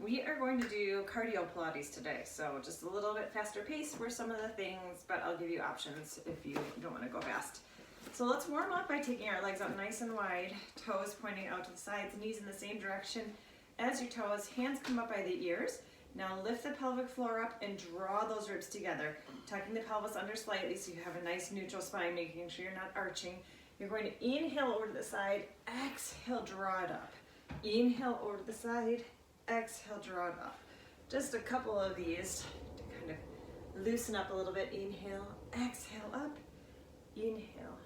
We are going to do cardio Pilates today, so just a little bit faster pace for some of the things, but I'll give you options if you don't want to go fast. So let's warm up by taking our legs out nice and wide, toes pointing out to the sides, knees in the same direction as your toes, hands come up by the ears. Now lift the pelvic floor up and draw those ribs together, tucking the pelvis under slightly so you have a nice neutral spine, making sure you're not arching. You're going to inhale over to the side, exhale, draw it up. Inhale over to the side, exhale, draw it up. Just a couple of these to kind of loosen up a little bit. Inhale, exhale up, inhale,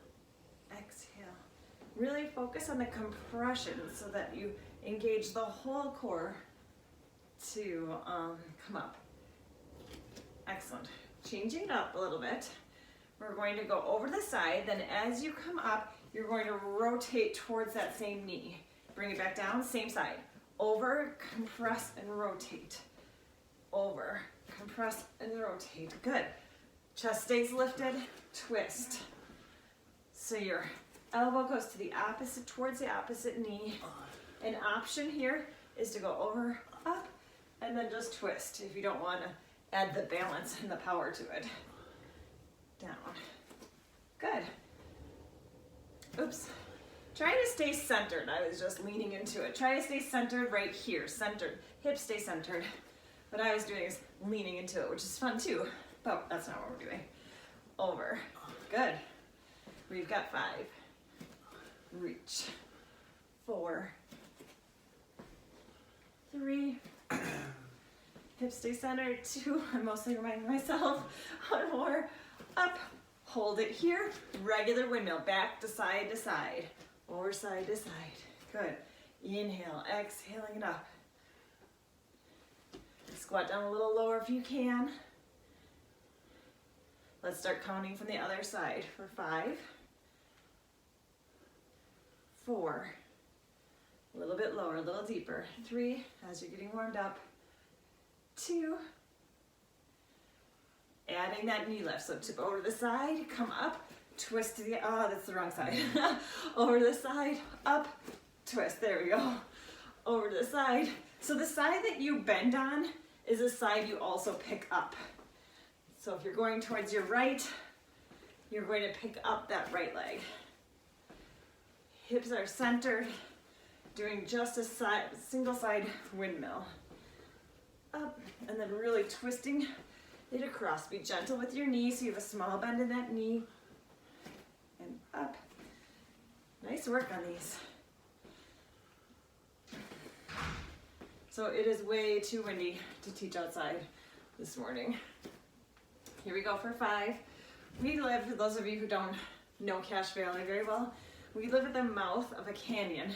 exhale. Really focus on the compression so that you engage the whole core to come up. Excellent. Changing it up a little bit. We're going to go over the side, then as you come up, you're going to rotate towards that same knee. Bring it back down, same side. Over, compress, and rotate. Over, compress, and rotate. Good. Chest stays lifted, twist. So your elbow goes to the opposite, towards the opposite knee. An option here is to go over, up, and then just twist if you don't want to add the balance and the power to it. Down. Good. Oops. Try to stay centered. I was just leaning into it. Try to stay centered right here. Centered. Hips stay centered. What I was doing is leaning into it, which is fun too, but that's not what we're doing. Over. Good. We've got 5. Reach. 4. 3. Hips stay centered. 2. I'm mostly reminding myself. 1 more. Up, hold it here, regular windmill, back to side, or side to side. Good. Inhale, exhaling it up. Squat down a little lower if you can. Let's start counting from the other side for 5, 4, a little bit lower, a little deeper, 3, as you're getting warmed up, 2, adding that knee lift, so tip over to the side, come up, twist to the, oh, that's the wrong side. Over to the side, up, twist, there we go. Over to the side. So the side that you bend on is the side you also pick up. So if you're going towards your right, you're going to pick up that right leg. Hips are centered, doing just a single side windmill. Up, and then really twisting it across. Be gentle with your knee so you have a small bend in that knee. And up. Nice work on these. So it is way too windy to teach outside this morning. Here we go for 5. We live, for those of you who don't know Cache Valley very well, we live at the mouth of a canyon.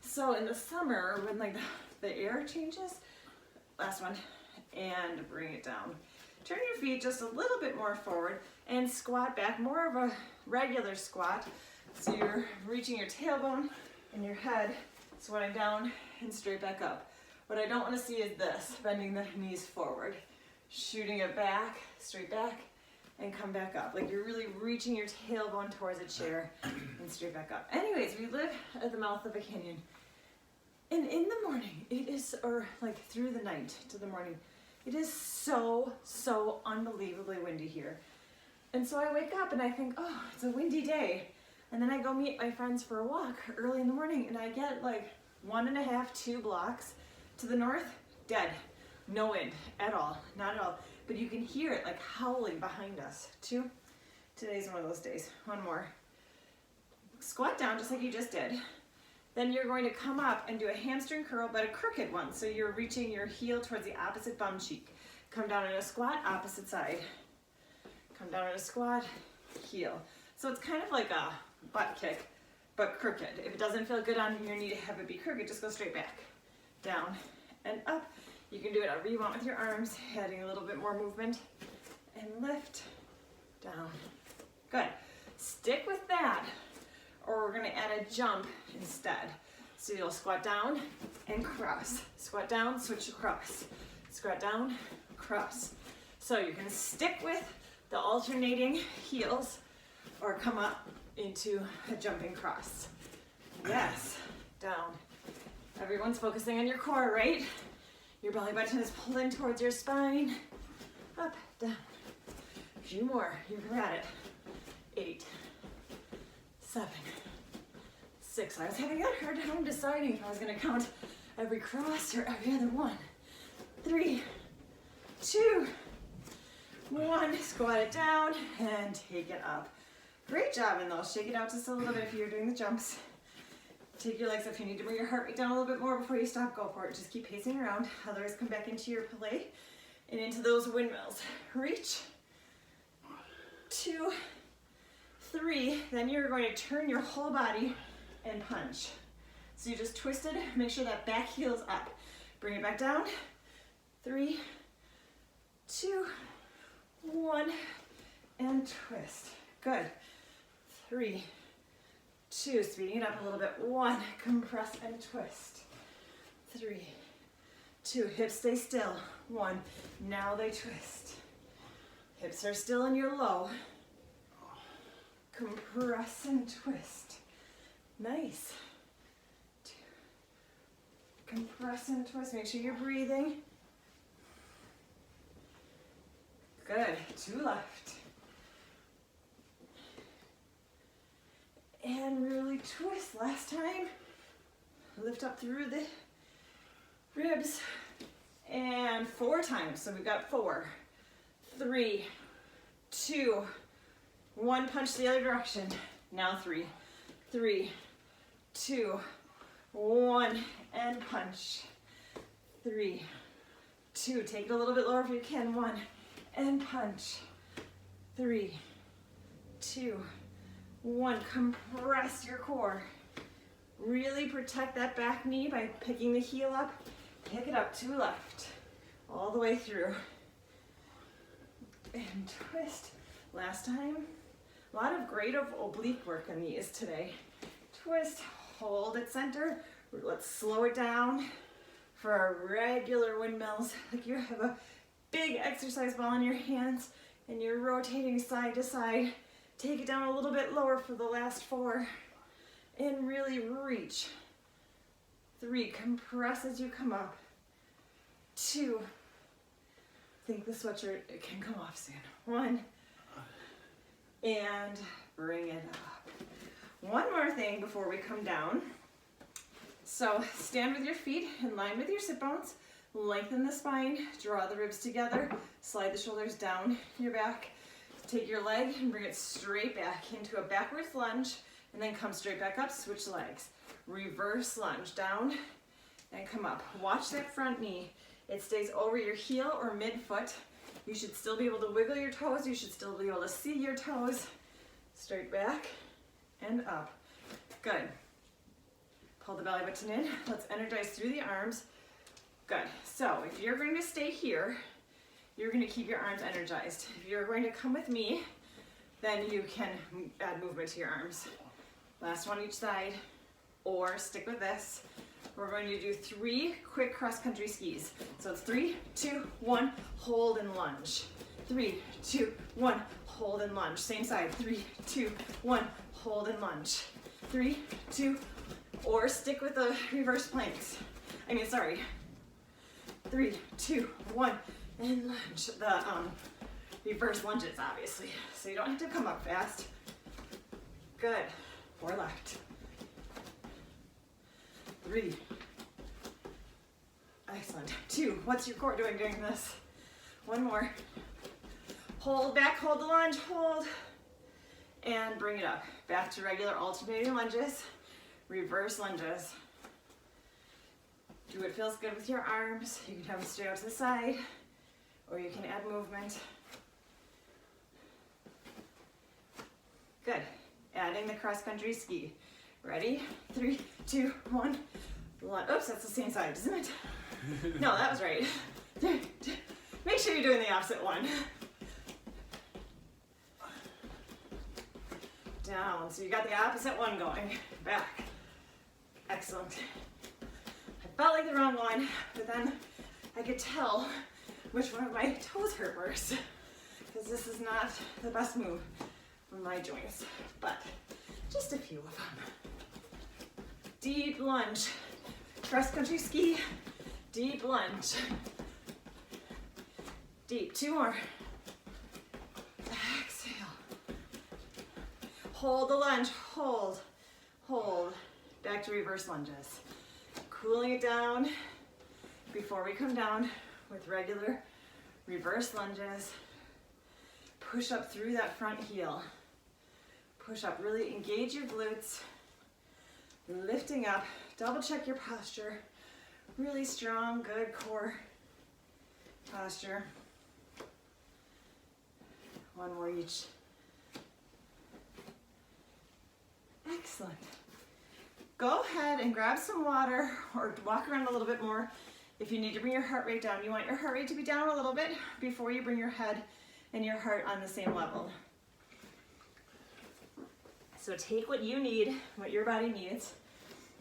So in the summer, when like the air changes, last one, and bring it down. Turn your feet just a little bit more forward and squat back, more of a regular squat. So you're reaching your tailbone and your head, squatting down and straight back up. What I don't want to see is this, bending the knees forward, shooting it back, straight back, and come back up. Like you're really reaching your tailbone towards a chair and straight back up. Anyways, we live at the mouth of a canyon. And in the morning, it is, or like through the night to the morning, it is so unbelievably windy here. And so I wake up and I think, oh, it's a windy day. And then I go meet my friends for a walk early in the morning and I get like 1.5, 2 blocks to the north, dead. No wind at all, not at all. But you can hear it like howling behind us. 2, today's one of those days. 1 more. Squat down just like you just did. Then you're going to come up and do a hamstring curl, but a crooked one. So you're reaching your heel towards the opposite bum cheek. Come down in a squat, opposite side. Come down in a squat, heel. So it's kind of like a butt kick, but crooked. If it doesn't feel good on your knee to have it be crooked, just go straight back. Down and up. You can do it however you want with your arms, adding a little bit more movement. And lift, down. Good. Stick with that. Or we're gonna add a jump instead. So you'll squat down and cross. Squat down, switch across. Squat down, cross. So you can stick with the alternating heels or come up into a jumping cross. Yes, down. Everyone's focusing on your core, right? Your belly button is pulled in towards your spine. Up, down. A few more. You're at it. 8, 7, 6. I was having a hard time deciding if I was going to count every cross or every other one. 3, 2, 1. Squat it down and take it up. Great job in those. Shake it out just a little bit if you're doing the jumps. Take your legs up. If you need to bring your heart rate down a little bit more before you stop, go for it. Just keep pacing around. Otherwise, come back into your play and into those windmills. Reach. 2, 3. Then you're going to turn your whole body and punch. So you just twisted. Make sure that back heel is up. Bring it back down. 3, 2, 1, and twist. Good. 3, 2, speeding it up a little bit. 1, compress and twist. 3, 2, hips stay still. 1, now they twist. Hips are still in your low. Compress and twist. Nice. 2, compress and twist. Make sure you're breathing. Good. 2 left. And really twist. Last time. Lift up through the ribs. And 4 times. So we've got 4, 3, 2, 1. Punch the other direction. Now 3, 3, 2, 1. And punch. 3, 2. Take it a little bit lower if you can. 1. And punch. 3, 2, 1. Compress your core. Really protect that back knee by picking the heel up. Pick it up. 2 left. All the way through. And twist. Last time. A lot of great oblique work on these today. Twist. Hold at center. Let's slow it down for our regular windmills. Like you have a big exercise ball in your hands and you're rotating side to side. Take it down a little bit lower for the last 4 and really reach. 3, compress as you come up. 2, think the sweatshirt can come off soon. 1, and bring it up. One more thing before we come down. So stand with your feet in line with your sit bones. Lengthen the spine, draw the ribs together, slide the shoulders down your back. Take your leg and bring it straight back into a backwards lunge, and then come straight back up, switch legs. Reverse lunge, down and come up. Watch that front knee. It stays over your heel or midfoot. You should still be able to wiggle your toes. You should still be able to see your toes. Straight back and up. Good. Pull the belly button in. Let's energize through the arms. Good. So if you're going to stay here, you're going to keep your arms energized. If you're going to come with me, then you can add movement to your arms. Last one each side, or stick with this. We're going to do 3 quick cross-country skis. So it's 3, 2, 1, hold and lunge. 3, 2, 1, hold and lunge. Same side, 3, 2, 1, hold and lunge. 3, 2, or stick with the reverse planks. 3, 2, 1, and lunge. The reverse lunges, obviously. So you don't have to come up fast. Good. 4 left. 3. Excellent. 2. What's your core doing during this? 1 more. Hold back, hold the lunge, hold. And bring it up. Back to regular alternating lunges. Reverse lunges. Do what feels good with your arms. You can have them straight out to the side, or you can add movement. Good. Adding the cross-country ski. Ready? 3, 2, 1. Oops, that's the same side, isn't it? No, that was right. Make sure you're doing the opposite one. Down. So you got the opposite one going. Back. Excellent. I felt like the wrong one, but then I could tell which one of my toes hurt worse, because this is not the best move for my joints, but just a few of them. Deep lunge, cross country ski, Deep lunge. Deep, 2 more. Exhale. Hold the lunge, hold, hold. Back to reverse lunges. Cooling it down before we come down with regular reverse lunges. Push up through that front heel. Push up, really engage your glutes. Lifting up, double check your posture. Really strong, good core posture. 1 more each. Excellent. Go ahead and grab some water or walk around a little bit more if you need to bring your heart rate down. You want your heart rate to be down a little bit before you bring your head and your heart on the same level. So take what you need, what your body needs,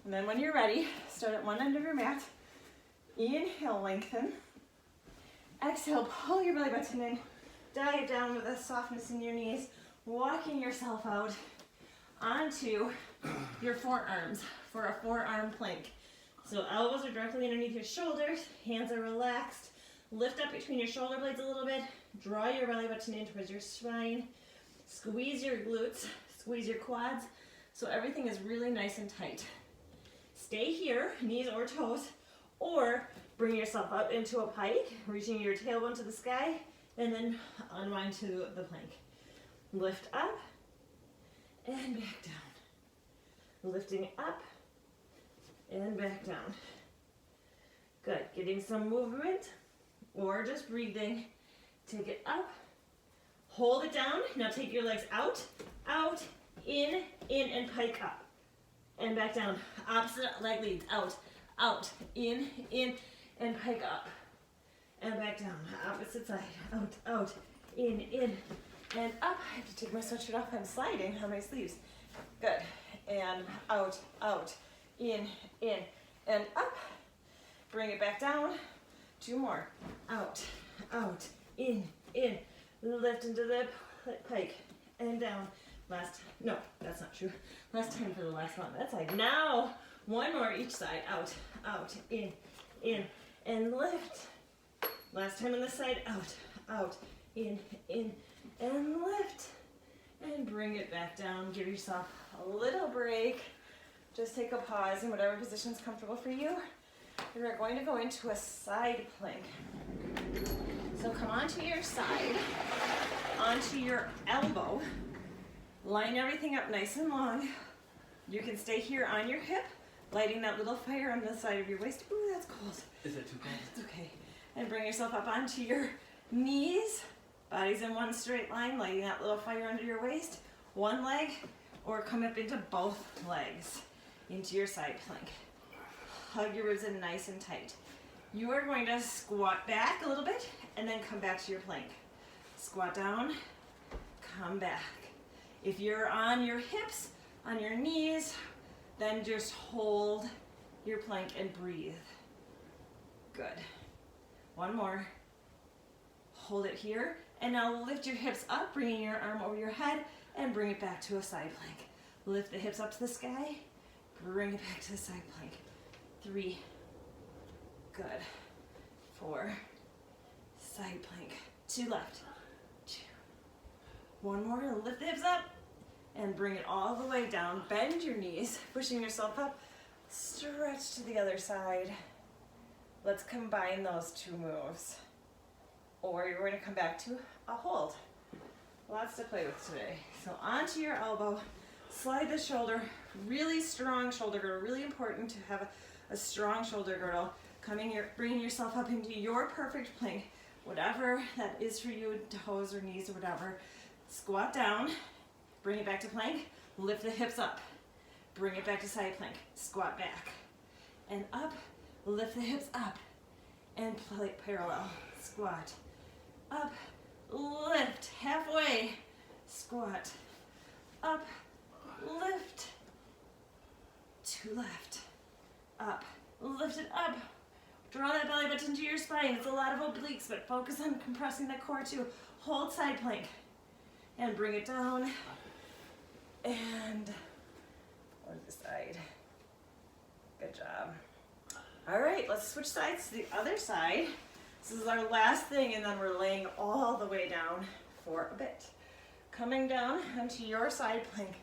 and then when you're ready, start at one end of your mat. Inhale, lengthen. Exhale, pull your belly button in. Dive down with a softness in your knees, walking yourself out onto your forearms for a forearm plank. So elbows are directly underneath your shoulders, hands are relaxed. Lift up between your shoulder blades a little bit. Draw your belly button in towards your spine. Squeeze your glutes, squeeze your quads, so everything is really nice and tight. Stay here, knees or toes, or bring yourself up into a pike, reaching your tailbone to the sky, and then unwind to the plank. Lift up and back down. Lifting up and back down. Good, getting some movement or just breathing. Take it up, hold it down. Now take your legs out, out, in, and pike up. And back down. Opposite leg leads, out, out, in, and pike up. And back down, opposite side, out, out, in, and up. I have to take my sweatshirt off, I'm sliding on my sleeves. Good, and out, out, in, and up. Bring it back down, 2 more. Out, out, in, lift into the pike, and down. No, that's not true. Last time for the last one, that side. Now, 1 more each side, out, out, in, and lift. Last time on this side, out, out, in, and lift. And bring it back down. Give yourself a little break. Just take a pause in whatever position is comfortable for you. We are going to go into a side plank. So come onto your side, onto your elbow. Line everything up nice and long. You can stay here on your hip, lighting that little fire on the side of your waist. Ooh, that's cold. Is it too cold? It's okay. And bring yourself up onto your knees. Body's in one straight line, lighting that little fire under your waist. 1 leg, or come up into both legs, into your side plank. Hug your ribs in nice and tight. You are going to squat back a little bit, and then come back to your plank. Squat down, come back. If you're on your hips, on your knees, then just hold your plank and breathe. Good. 1 more. Hold it here, and now lift your hips up, bringing your arm over your head, and bring it back to a side plank. Lift the hips up to the sky, bring it back to the side plank. 3. Good. 4. Side plank. 2 left. 2. 1 more, lift the hips up, and bring it all the way down. Bend your knees, pushing yourself up. Stretch to the other side. Let's combine those 2 moves. Or you're going to come back to a hold. Lots to play with today. So onto your elbow, slide the shoulder, really strong shoulder girdle. Really important to have a strong shoulder girdle. Bringing yourself up into your perfect plank. Whatever that is for you, toes or knees or whatever. Squat down, bring it back to plank, lift the hips up. Bring it back to side plank, squat back. And up, lift the hips up. And parallel, squat. Up, lift, halfway, squat. Up, lift. 2 left. Up, lift it up. Draw that belly button to your spine. It's a lot of obliques, but focus on compressing the core too. Hold side plank. And bring it down. And on the side. Good job. All right, let's switch sides to the other side. This is our last thing, and then we're laying all the way down for a bit. Coming down onto your side plank.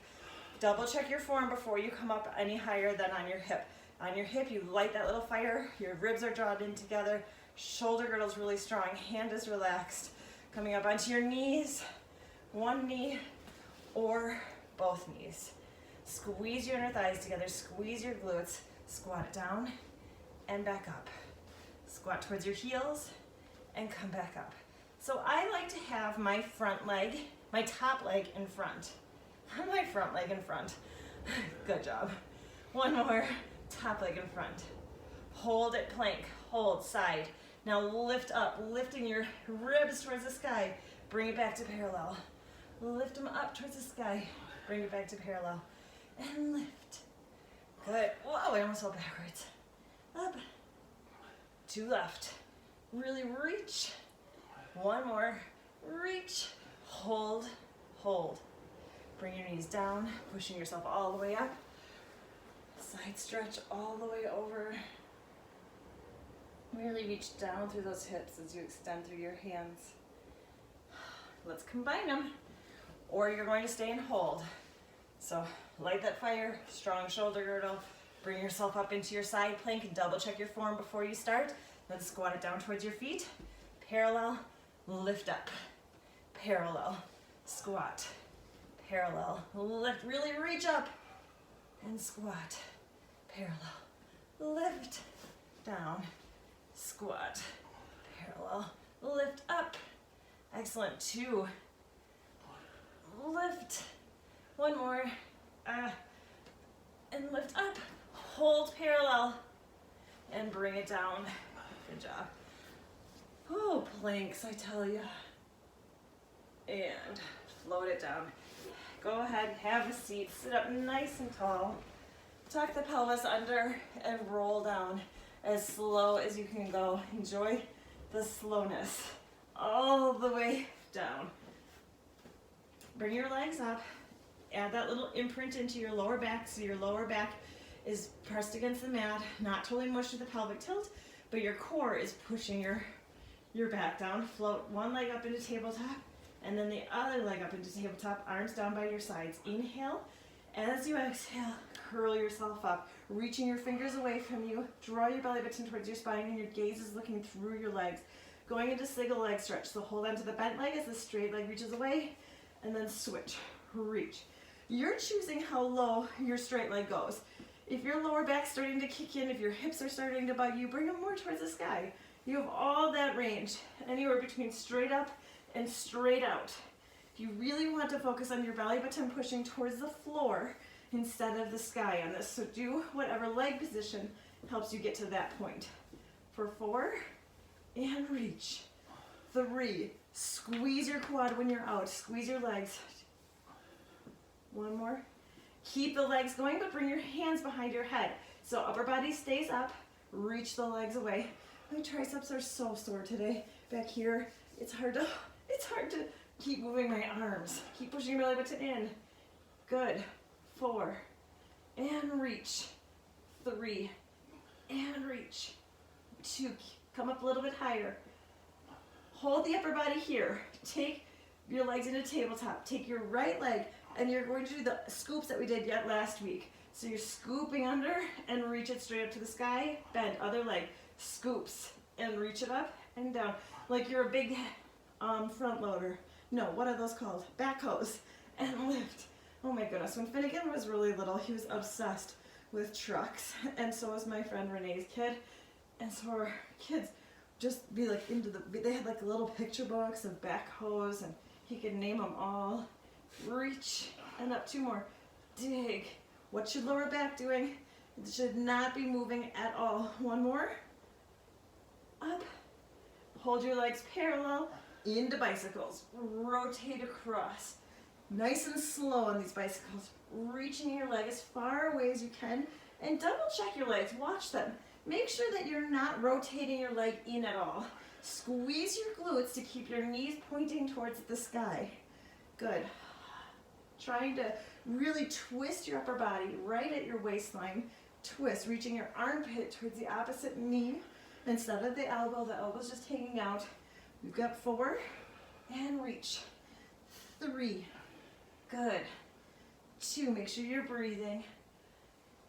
Double check your form before you come up any higher than on your hip. On your hip, you light that little fire, your ribs are drawn in together, shoulder girdle's really strong, hand is relaxed. Coming up onto your knees, one knee or both knees. Squeeze your inner thighs together, squeeze your glutes, squat it down and back up. Squat towards your heels and come back up. So I like to have my front leg, my top leg in front. My front leg in front. Good job. One more, top leg in front. Hold it, plank, hold, side. Now lift up, lifting your ribs towards the sky. Bring it back to parallel. Lift them up towards the sky. Bring it back to parallel. And lift. Good. Whoa, I almost fell backwards. Up, to left. Really reach. One more, reach, hold, hold. Bring your knees down, pushing yourself all the way up. Side stretch all the way over. Really reach down through those hips as you extend through your hands. Let's combine them, or you're going to stay and hold. So light that fire, strong shoulder girdle. Bring yourself up into your side plank and double check your form before you start. Then squat it down towards your feet. Parallel, lift up. Parallel, squat. Parallel, lift, really reach up. And squat. Parallel, lift, down, squat. Parallel, lift up. Excellent, 2. Lift. One more. And lift up. Hold parallel and bring it down. Good job. Oh, planks, I tell you. And float it down. Go ahead, have a seat, sit up nice and tall. Tuck the pelvis under and roll down as slow as you can go. Enjoy the slowness all the way down. Bring your legs up. Add that little imprint into your lower back, so your lower back is pressed against the mat, not totally mushed with the pelvic tilt, but your core is pushing your back down. Float one leg up into tabletop, and then the other leg up into tabletop, arms down by your sides. Inhale. As you exhale, curl yourself up, reaching your fingers away from you. Draw your belly button towards your spine, and your gaze is looking through your legs. Going into single leg stretch, so hold on to the bent leg as the straight leg reaches away, and then switch, reach. You're choosing how low your straight leg goes. If your lower back's starting to kick in, if your hips are starting to bug you, bring them more towards the sky. You have all that range, anywhere between straight up and straight out. If you really want to focus on your belly button pushing towards the floor instead of the sky on this, so do whatever leg position helps you get to that point. For 4, and reach. 3, squeeze your quad when you're out, squeeze your legs. 1 more. Keep the legs going, but bring your hands behind your head. So upper body stays up, reach the legs away. My triceps are so sore today. Back here, it's hard to keep moving my arms. Keep pushing your belly button in. Good. 4, and reach. 3, and reach. 2, come up a little bit higher. Hold the upper body here. Take your legs into tabletop. Take your right leg, and you're going to do the scoops that we did yet last week. So you're scooping under and reach it straight up to the sky. Bend, other leg, scoops and reach it up and down. Like you're a big front loader. No, what are those called? Backhoes. And lift. Oh my goodness, when Finnegan was really little, he was obsessed with trucks. And so was my friend Renee's kid. And so our kids just be like they had like little picture books of backhoes, and he could name them all. Reach, and up 2 more. Dig. What's your lower back doing? It should not be moving at all. 1 more. Up. Hold your legs parallel into bicycles. Rotate across. Nice and slow on these bicycles. Reaching your leg as far away as you can, and double check your legs. Watch them. Make sure that you're not rotating your leg in at all. Squeeze your glutes to keep your knees pointing towards the sky. Good. Trying to really twist your upper body right at your waistline. twist, reaching your armpit towards the opposite knee instead of the elbow's just hanging out. We've got 4, and reach. 3, good. 2, make sure you're breathing.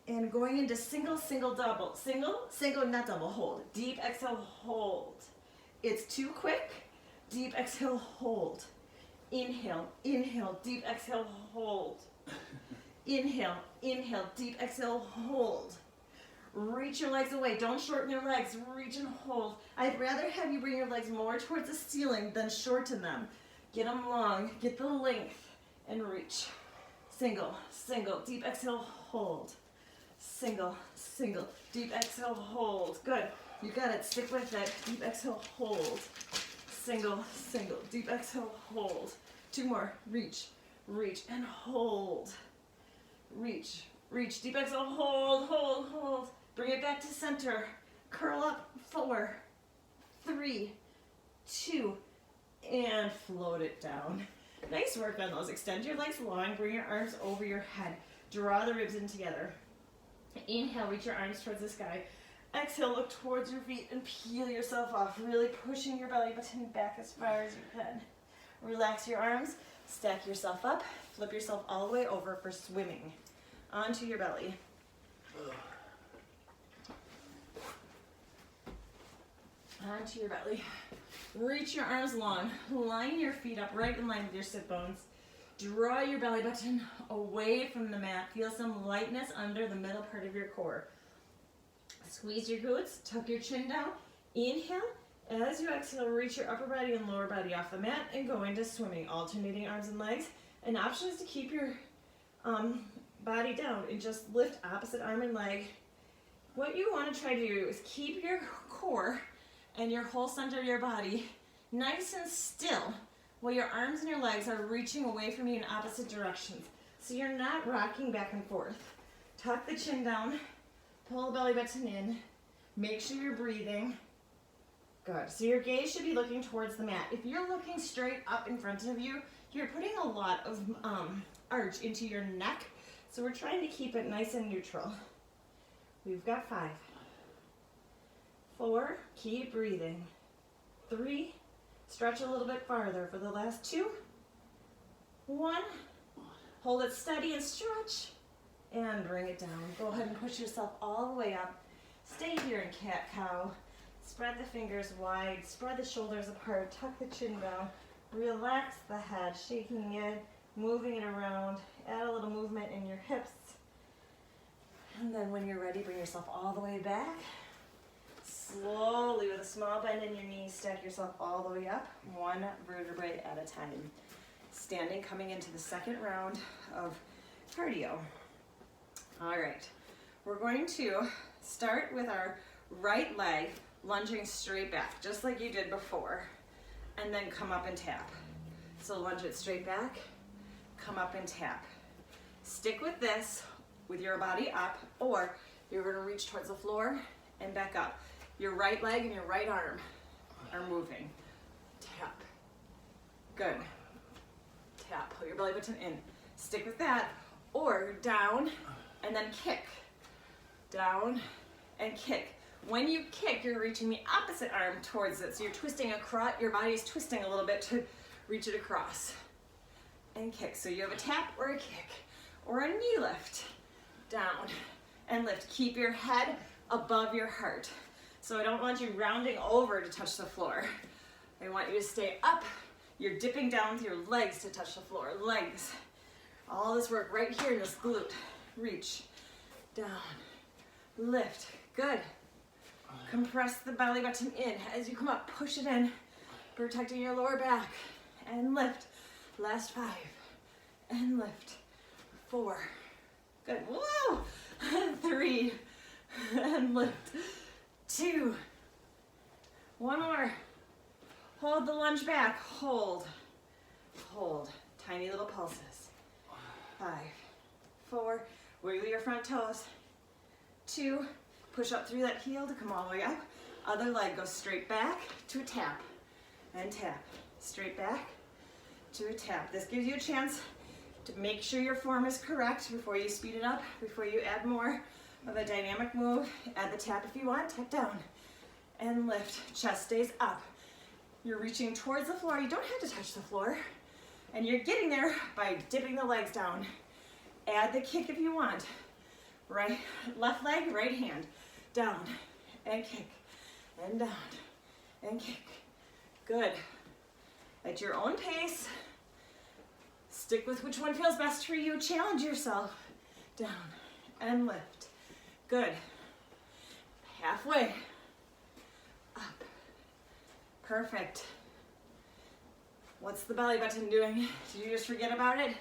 And going into single, single, double. Single, single, not double, hold. Deep exhale, hold. It's too quick. Deep exhale, hold. Inhale, inhale, deep exhale, hold. Inhale, inhale, deep exhale, hold. Reach your legs away. Don't shorten your legs. Reach and hold. I'd rather have you bring your legs more towards the ceiling than shorten them. Get them long. Get the length and reach. Single, single, deep exhale, hold. Single, single, deep exhale, hold. Good. You got it. Stick with it. Deep exhale, hold. Single, single, deep exhale, hold. 2 more. Reach, reach, and hold. Reach, reach, deep exhale, hold, hold, hold. Bring it back to center. Curl up. 4, 3, 2, and float it down. Nice work on those. Extend your legs long. Bring your arms over your head. Draw the ribs in together. Inhale, reach your arms towards the sky. Exhale, look towards your feet and peel yourself off, really pushing your belly button back as far as you can. Relax your arms, stack yourself up, flip yourself all the way over for swimming. Onto your belly. Onto your belly. Reach your arms long. Line your feet up right in line with your sit bones. Draw your belly button away from the mat. Feel some lightness under the middle part of your core. Squeeze your glutes, tuck your chin down. Inhale. As you exhale, reach your upper body and lower body off the mat and go into swimming, alternating arms and legs. An option is to keep your body down and just lift opposite arm and leg. What you want to try to do is keep your core and your whole center of your body nice and still while your arms and your legs are reaching away from you in opposite directions. So you're not rocking back and forth. Tuck the chin down, pull the belly button in, make sure you're breathing. Good. So your gaze should be looking towards the mat. If you're looking straight up in front of you, you're putting a lot of arch into your neck. So we're trying to keep it nice and neutral. We've got 5, 4, keep breathing. 3, stretch a little bit farther for the last 2. 1, hold it steady and stretch, and bring it down. Go ahead and push yourself all the way up. Stay here in cat-cow. Spread the fingers wide, spread the shoulders apart, tuck the chin down, relax the head, shaking it, moving it around, add a little movement in your hips. And then when you're ready, bring yourself all the way back. Slowly, with a small bend in your knees, stack yourself all the way up, 1 vertebrae at a time. Standing, coming into the second round of cardio. All right, we're going to start with our right leg lunging straight back, just like you did before, and then come up and tap. So lunge it straight back, come up and tap. Stick with this with your body up, or you're going to reach towards the floor and back up. Your right leg and your right arm are moving. Tap. Good. Tap. Pull your belly button in. Stick with that, or down and then kick. Down and kick. When you kick, you're reaching the opposite arm towards it. So you're twisting across, your body's twisting a little bit to reach it across. And kick. So you have a tap or a kick or a knee lift. Down and lift. Keep your head above your heart. So I don't want you rounding over to touch the floor. I want you to stay up. You're dipping down with your legs to touch the floor. Legs. All this work right here in this glute. Reach. Down. Lift. Good. Compress the belly button in. As you come up, push it in, protecting your lower back. And lift. Last 5. And lift. 4. Good. Whoa! 3. And lift. 2. 1 more. Hold the lunge back. Hold. Hold. Tiny little pulses. 5. 4. Wiggle your front toes. 2. Push up through that heel to come all the way up. Other leg goes straight back to a tap. And tap. Straight back to a tap. This gives you a chance to make sure your form is correct before you speed it up, before you add more of a dynamic move. Add the tap if you want, tap down and lift. Chest stays up. You're reaching towards the floor. You don't have to touch the floor. And you're getting there by dipping the legs down. Add the kick if you want. Right, left leg, right hand. Down and kick and down and kick. Good. At your own pace. Stick with which one feels best for you. Challenge yourself. Down and lift. Good. Halfway. Up. Perfect. What's the belly button doing? Did you just forget about it?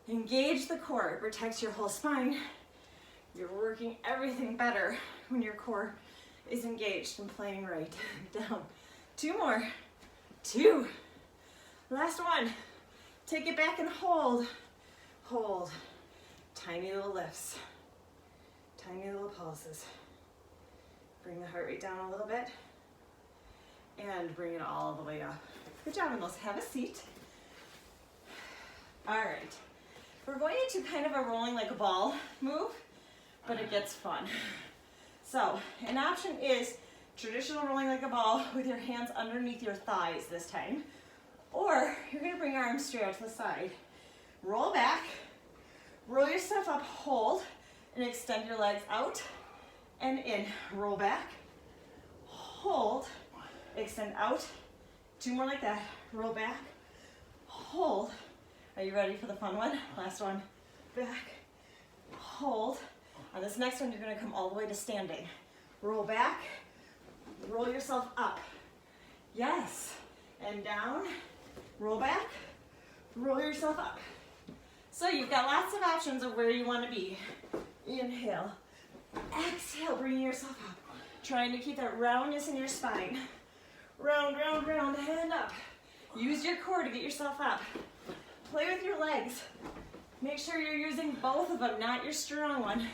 Engage the core. It protects your whole spine. You're working everything better when your core is engaged and playing right. Down. 2 more. 2. Last one. Take it back and hold. Hold. Tiny little lifts. Tiny little pulses. Bring the heart rate down a little bit. And bring it all the way up. Good job, and let's have a seat. All right. We're going into kind of a rolling like a ball move, but it gets fun. So, an option is traditional rolling like a ball with your hands underneath your thighs this time. Or you're gonna bring your arms straight out to the side. Roll back, roll yourself up, hold, and extend your legs out and in. Roll back, hold, extend out. 2 more like that. Roll back, hold. Are you ready for the fun one? Last one. Back, hold. On this next one, you're gonna come all the way to standing. Roll back, roll yourself up. Yes, and down, roll back, roll yourself up. So you've got lots of options of where you wanna be. Inhale, exhale, bringing yourself up. Trying to keep that roundness in your spine. Round, round, round, and up. Use your core to get yourself up. Play with your legs. Make sure you're using both of them, not your strong one,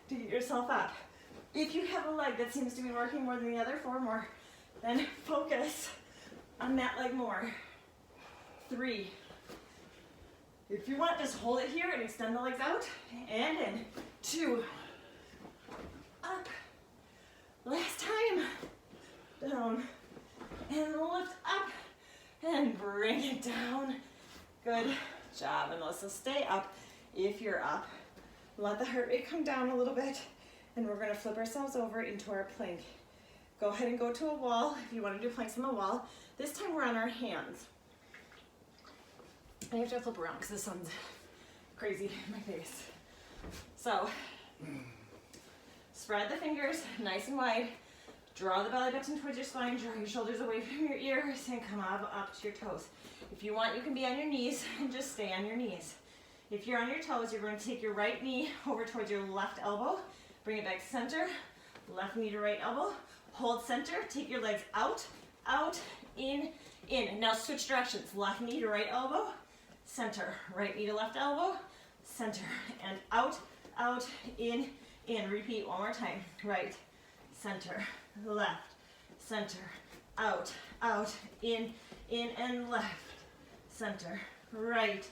to get yourself up. If you have a leg that seems to be working more than the other, 4 more, then focus on that leg more. 3. If you want, just hold it here and extend the legs out and in. 2. Up. Last time. Down. And lift up and bring it down. Good job. And let's just stay up if you're up. Let the heart rate come down a little bit. And we're going to flip ourselves over into our plank. Go ahead and go to a wall if you want to do planks on the wall. This time we're on our hands. I have to flip around because this sun's crazy in my face. So, spread the fingers nice and wide. Draw the belly button towards your spine. Draw your shoulders away from your ears and come up to your toes. If you want, you can be on your knees and just stay on your knees. If you're on your toes, you're going to take your right knee over towards your left elbow. Bring it back to center. Left knee to right elbow. Hold center. Take your legs out, out, in, in. Now switch directions. Left knee to right elbow. Center. Right knee to left elbow. Center. And out, out, in, in. Repeat one more time. Right, center, left, center, out, out, in, and left. Center, right,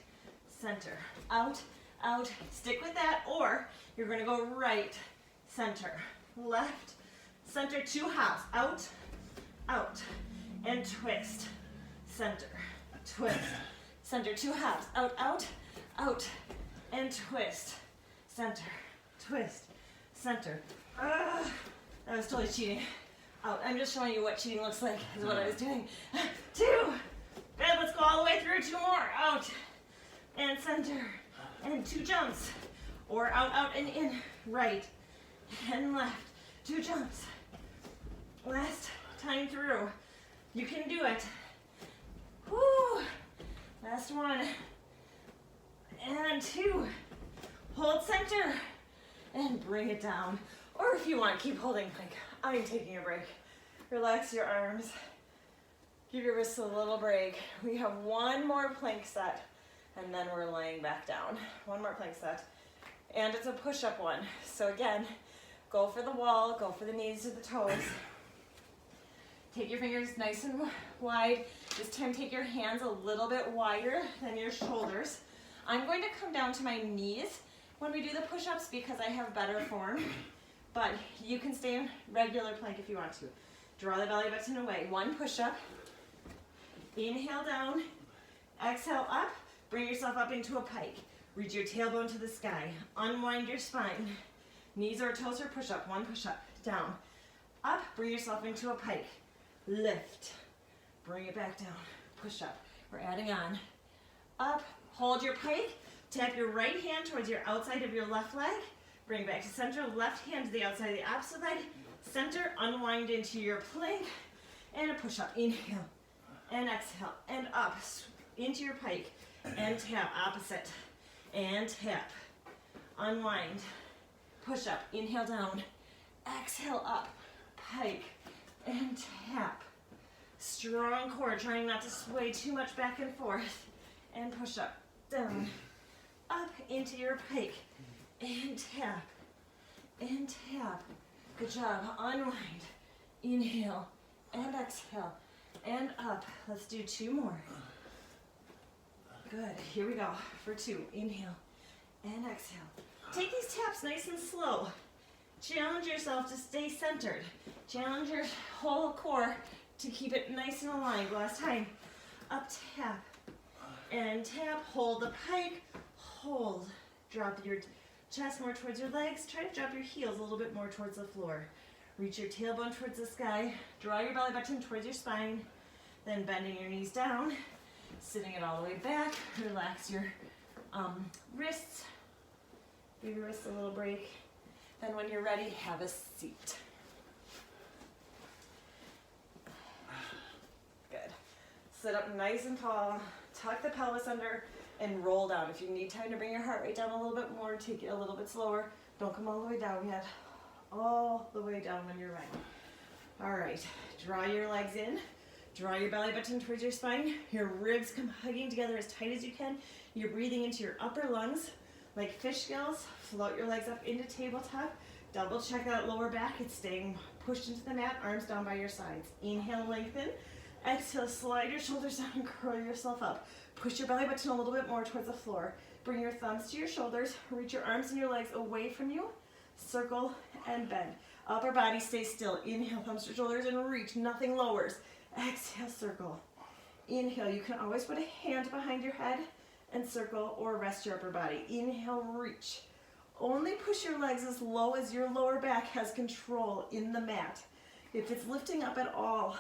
center, out, out. Stick with that, or you're going to go right, center, left, center, 2 hops. Out, out, and twist. Center, twist. Center, 2 hops. Out, out, out, and twist. Center, twist, center. That was totally cheating. Out. I'm just showing you what cheating looks like, is what I was doing. 2. Good, let's go all the way through. 2 more. Out and center. And 2 jumps. Or out, out, and in. Right and left. 2 jumps. Last time through. You can do it. Woo. Last one. And 2. Hold center. And bring it down. Or if you want, keep holding plank. I'm taking a break. Relax your arms. Give your wrists a little break. We have 1 more plank set, and then we're laying back down. 1 more plank set. And it's a push-up one. So again, go for the wall, go for the knees to the toes. Take your fingers nice and wide. This time take your hands a little bit wider than your shoulders. I'm going to come down to my knees when we do the push-ups because I have better form. but you can stay in regular plank if you want to. Draw the belly button away. One push-up. Inhale down. Exhale up. Bring yourself up into a pike. Reach your tailbone to the sky. Unwind your spine. Knees or toes or push-up. One push-up. Down. Up. Bring yourself into a pike. Lift. Bring it back down. Push-up. We're adding on. Up. Hold your pike. Tap your right hand towards your outside of your left leg. Bring back to center. Left hand to the outside of the opposite leg. Center. Unwind into your plank. And a push-up. Inhale. And exhale. And up. Into your pike. And tap. Opposite. And tap. Unwind. Push-up. Inhale down. Exhale up. Pike. And tap. Strong core. Trying not to sway too much back and forth. And push-up. Down. Up into your pike. And tap. And tap. Good job. Unwind. Inhale. And exhale. And up. Let's do 2 more. Good. Here we go for 2. Inhale. And exhale. Take these taps nice and slow. Challenge yourself to stay centered. Challenge your whole core to keep it nice and aligned. Last time. Up, tap. And tap. Hold the pike. Hold. Drop your chest more towards your legs. Try to drop your heels a little bit more towards the floor. Reach your tailbone towards the sky. Draw your belly button towards your spine. Then bending your knees down. Sitting it all the way back. Relax your wrists. Give your wrists a little break. Then when you're ready, have a seat. Good. Sit up nice and tall. Tuck the pelvis under and roll down. If you need time to bring your heart rate down a little bit more, take it a little bit slower. Don't come all the way down yet. All the way down when you're ready. All right. Draw your legs in. Draw your belly button towards your spine. Your ribs come hugging together as tight as you can. You're breathing into your upper lungs like fish scales. Float your legs up into tabletop. Double check that lower back. It's staying pushed into the mat. Arms down by your sides. Inhale, lengthen. Exhale, slide your shoulders down and curl yourself up. Push your belly button a little bit more towards the floor. Bring your thumbs to your shoulders. Reach your arms and your legs away from you. Circle and bend. Upper body stays still. Inhale, thumbs to shoulders and reach. Nothing lowers. Exhale, circle. Inhale, you can always put a hand behind your head and circle or rest your upper body. Inhale, reach. Only push your legs as low as your lower back has control in the mat. If it's lifting up at all,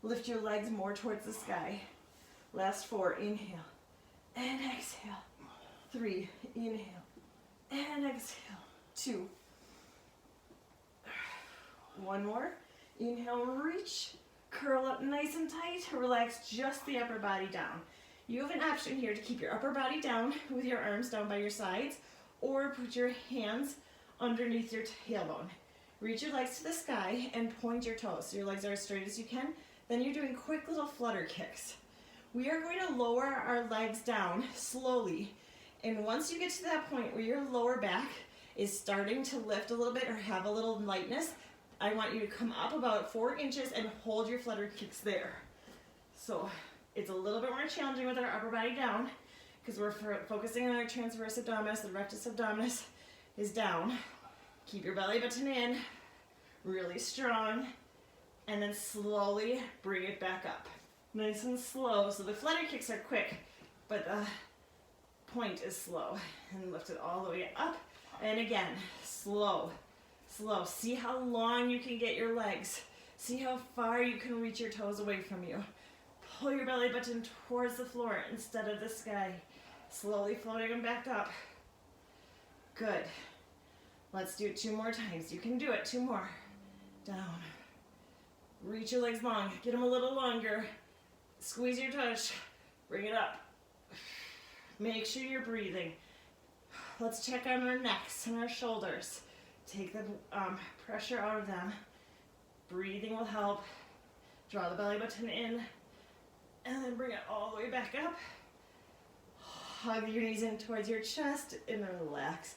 lift your legs more towards the sky. Last 4, inhale and exhale. 3, inhale and exhale. 2. 1 more. Inhale, reach. Curl up nice and tight. Relax just the upper body down. You have an option here to keep your upper body down with your arms down by your sides, or put your hands underneath your tailbone. Reach your legs to the sky and point your toes so your legs are as straight as you can. Then you're doing quick little flutter kicks. We are going to lower our legs down slowly, and once you get to that point where your lower back is starting to lift a little bit or have a little lightness, I want you to come up about 4 inches and hold your flutter kicks there. So it's a little bit more challenging with our upper body down because we're focusing on our transverse abdominis. The rectus abdominis is down. Keep your belly button in, really strong, and then slowly bring it back up. Nice and slow. So the flutter kicks are quick, but the point is slow. And lift it all the way up. And again, slow. Slow. See how long you can get your legs. See how far you can reach your toes away from you. Pull your belly button towards the floor instead of the sky. Slowly floating them back up. Good. Let's do it 2 more times. You can do it. 2 more. Down. Reach your legs long. Get them a little longer. Squeeze your tush. Bring it up. Make sure you're breathing. Let's check on our necks and our shoulders. Take the pressure out of them. Breathing will help. Draw the belly button in. And then bring it all the way back up. Hug your knees in towards your chest and relax.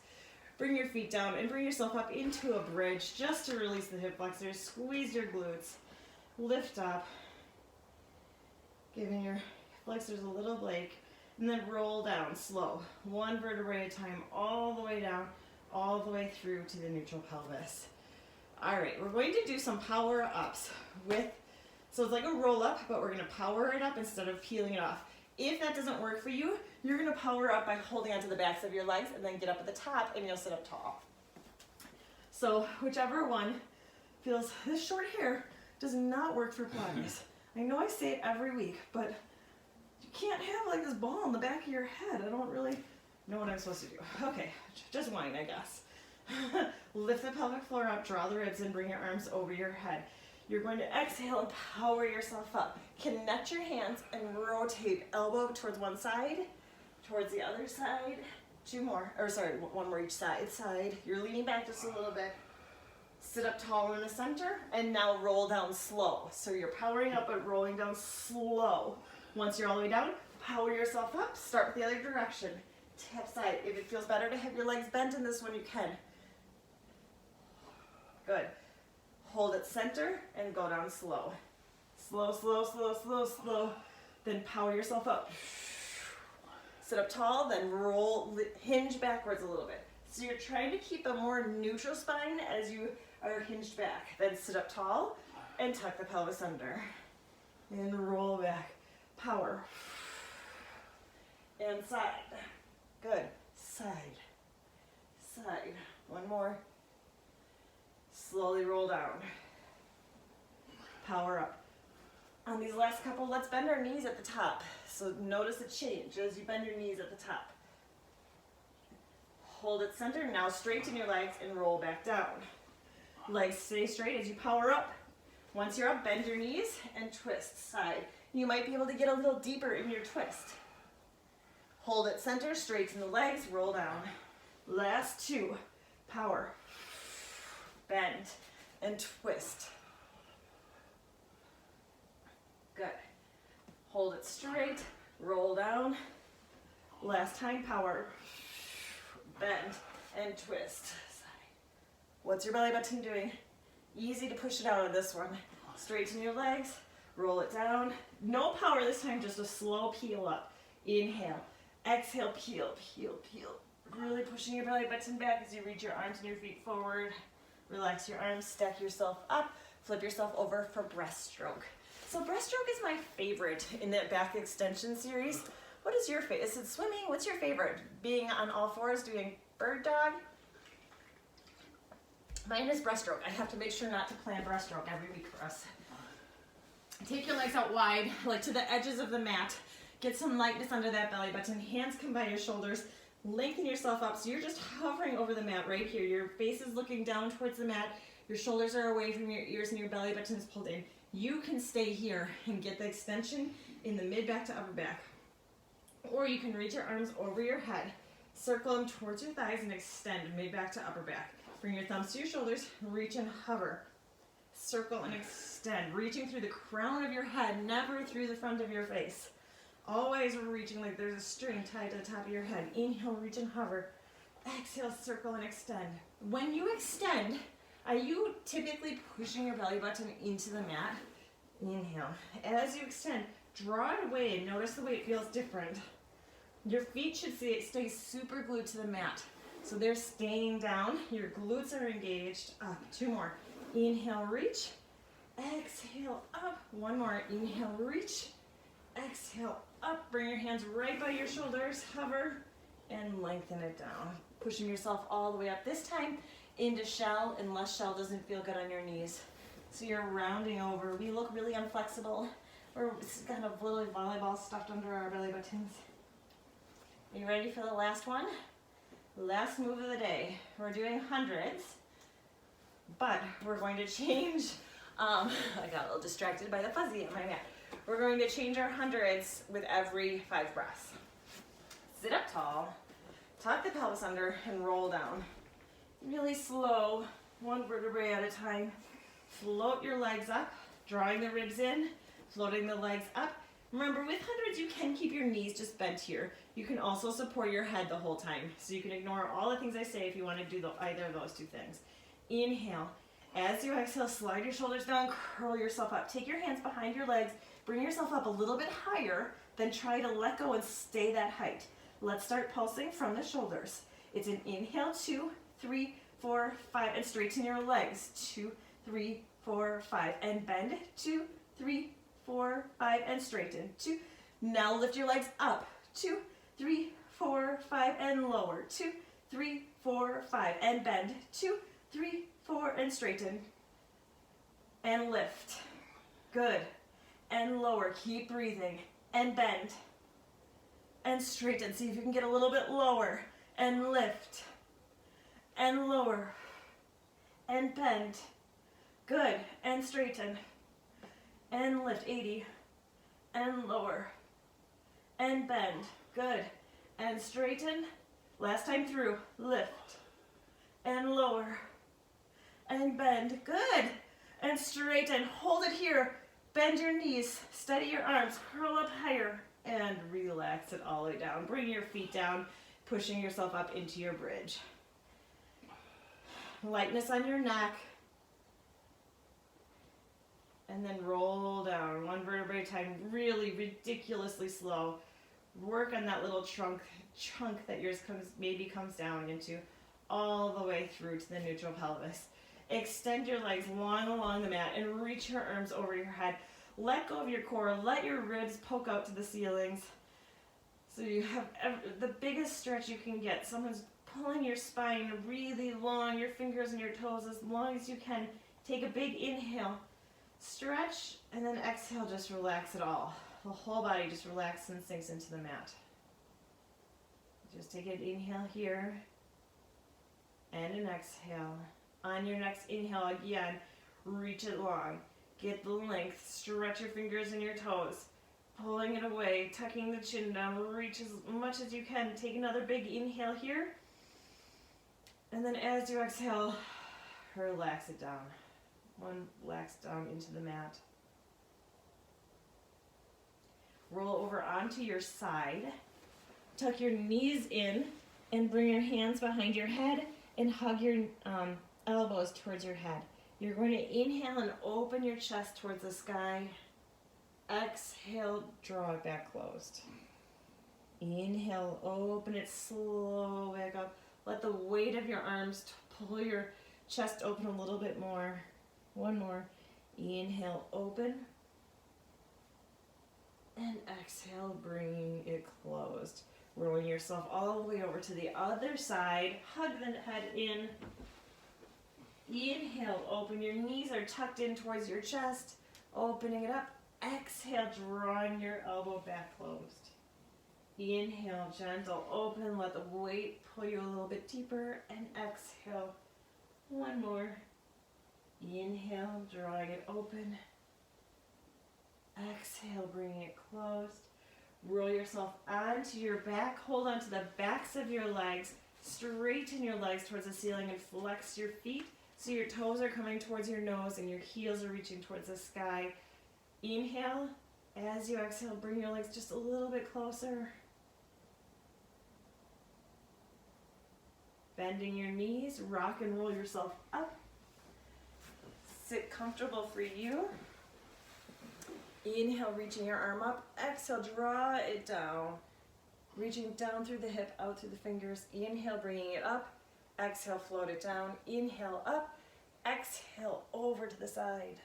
Bring your feet down and bring yourself up into a bridge just to release the hip flexors. Squeeze your glutes. Lift up. Giving your flexors a little break. And then roll down slow. 1 vertebrae at a time all the way down, all the way through to the neutral pelvis. All right, we're going to do some power ups so it's like a roll up, but we're gonna power it up instead of peeling it off. If that doesn't work for you, you're gonna power up by holding onto the backs of your legs and then get up at the top and you'll sit up tall. So whichever one feels, this short hair does not work for Pilates. I know I say it every week, but you can't have like this ball in the back of your head. I don't really know what I'm supposed to do. Okay, just whine, I guess. Lift the pelvic floor up, draw the ribs in, bring your arms over your head. You're going to exhale and power yourself up. Connect your hands and rotate elbow towards one side, towards the other side. Two more, or sorry, one more each side. You're leaning back just a little bit. Sit up taller in the center, and now roll down slow. So you're powering up, but rolling down slow. Once you're all the way down, power yourself up. Start with the other direction. Tap side. If it feels better to have your legs bent in this one, you can. Good. Hold it center and go down slow. Slow, slow, slow, slow, slow. Then power yourself up. Sit up tall, then roll, hinge backwards a little bit. So you're trying to keep a more neutral spine as you are hinged back. Then sit up tall and tuck the pelvis under. And roll back. Power. And side. Good. Side. Side. One more. Slowly roll down. Power up. On these last couple, let's bend our knees at the top. So notice the change as you bend your knees at the top. Hold it center. Now straighten your legs and roll back down. Legs stay straight as you power up. Once you're up, bend your knees and twist side. You might be able to get a little deeper in your twist. Hold it center, straighten the legs, roll down. Last two. Power. Bend and twist. Good. Hold it straight, roll down. Last time, power. Bend and twist. What's your belly button doing? Easy to push it out of this one. Straighten your legs, roll it down. No power this time, just a slow peel up. Inhale, exhale, peel, peel, peel. Really pushing your belly button back as you reach your arms and your feet forward. Relax your arms, stack yourself up, flip yourself over for breaststroke. So breaststroke is my favorite in that back extension series. What is your favorite? Is it swimming? What's your favorite? Being on all fours, doing bird dog? Mine is breaststroke. I have to make sure not to plan breaststroke every week for us. Take your legs out wide, like to the edges of the mat. Get some lightness under that belly button. Hands come by your shoulders. Lengthen yourself up so you're just hovering over the mat right here. Your face is looking down towards the mat. Your shoulders are away from your ears and your belly button is pulled in. You can stay here and get the extension in the mid back to upper back. Or you can reach your arms over your head, circle them towards your thighs and extend mid back to upper back. Bring your thumbs to your shoulders, reach and hover. Circle and extend, reaching through the crown of your head, never through the front of your face. Always reaching like there's a string tied to the top of your head. Inhale, reach and hover. Exhale, circle and extend. When you extend, are you typically pushing your belly button into the mat? Inhale. As you extend, draw it away and notice the way it feels different. Your feet should stay super glued to the mat. So they're staying down. Your glutes are engaged. Up. Two more. Inhale, reach. Exhale, up. One more. Inhale, reach. Exhale, up. Bring your hands right by your shoulders. Hover and lengthen it down. Pushing yourself all the way up. This time into shell, unless shell doesn't feel good on your knees. So you're rounding over. We look really unflexible. We're kind of little volleyball stuffed under our belly buttons. Are you ready for the last one? Last move of the day. We're doing hundreds, but we're going to change. I got a little distracted by the fuzzy on my mat. We're going to change our hundreds with every 5 breaths. Sit up tall, tuck the pelvis under, and roll down. Really slow, one vertebrae at a time. Float your legs up, drawing the ribs in, floating the legs up. Remember, with hundreds, you can keep your knees just bent here. You can also support your head the whole time. So you can ignore all the things I say if you want to do either of those two things. Inhale. As you exhale, slide your shoulders down, curl yourself up. Take your hands behind your legs, bring yourself up a little bit higher, then try to let go and stay that height. Let's start pulsing from the shoulders. It's an inhale, 2, 3, 4, 5, and straighten your legs. 2, 3, 4, 5, and bend. 2, 3, 4, 5, and straighten. 2. Now lift your legs up. 2, 3, 4, 5, and lower. 2, 3, 4, 5, and bend. 2, 3, 4, and straighten. And lift. Good. And lower. Keep breathing. And bend. And straighten. See if you can get a little bit lower. And lift. And lower. And bend. Good. And straighten. And lift. 80. And lower. And bend. Good. And straighten. Last time through. Lift. And lower. And bend. Good. And straighten. Hold it here. Bend your knees. Steady your arms. Curl up higher. And relax it all the way down. Bring your feet down, pushing yourself up into your bridge. Lightness on your neck. And then roll down, one vertebrae at a time, really ridiculously slow. Work on that little chunk that yours maybe comes down into, all the way through to the neutral pelvis. Extend your legs long along the mat and reach your arms over your head. Let go of your core, let your ribs poke out to the ceilings. So you have the biggest stretch you can get. Someone's pulling your spine really long, your fingers and your toes as long as you can. Take a big inhale, stretch, and then exhale, just relax it all. The whole body just relaxes and sinks into the mat. Just take an inhale here, and an exhale. On your next inhale again, reach it long. Get the length, stretch your fingers and your toes. Pulling it away, tucking the chin down, reach as much as you can. Take another big inhale here. And then as you exhale, relax it down. One, relax down into the mat. Roll over onto your side. Tuck your knees in and bring your hands behind your head and hug your elbows towards your head. You're going to inhale and open your chest towards the sky. Exhale, draw it back closed. Inhale, open it slow back up. Let the weight of your arms pull your chest open a little bit more. One more. Inhale, open. And exhale, bring it closed. Rolling yourself all the way over to the other side. Hug the head in. Inhale, open. Your knees are tucked in towards your chest. Opening it up. Exhale, drawing your elbow back closed. Inhale, gentle, open. Let the weight pull you a little bit deeper. And exhale. One more. Inhale, drawing it open. Exhale, bringing it closed. Roll yourself onto your back. Hold on to the backs of your legs. Straighten your legs towards the ceiling and flex your feet so your toes are coming towards your nose and your heels are reaching towards the sky. Inhale. As you exhale, bring your legs just a little bit closer. Bending your knees, rock and roll yourself up. Sit comfortable for you. Inhale, reaching your arm up. Exhale, draw it down. Reaching down through the hip, out through the fingers. Inhale, bringing it up. Exhale, float it down. Inhale, up. Exhale, over to the side.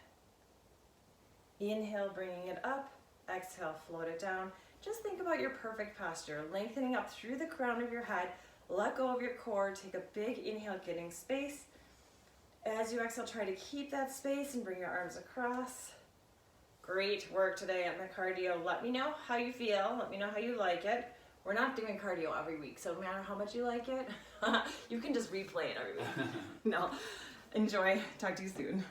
Inhale, bringing it up. Exhale, float it down. Just think about your perfect posture. Lengthening up through the crown of your head. Let go of your core. Take a big inhale, getting space. As you exhale, try to keep that space and bring your arms across. Great work today on the cardio. Let me know how you feel. Let me know how you like it. We're not doing cardio every week, so no matter how much you like it, you can just replay it every week. No, enjoy. Talk to you soon.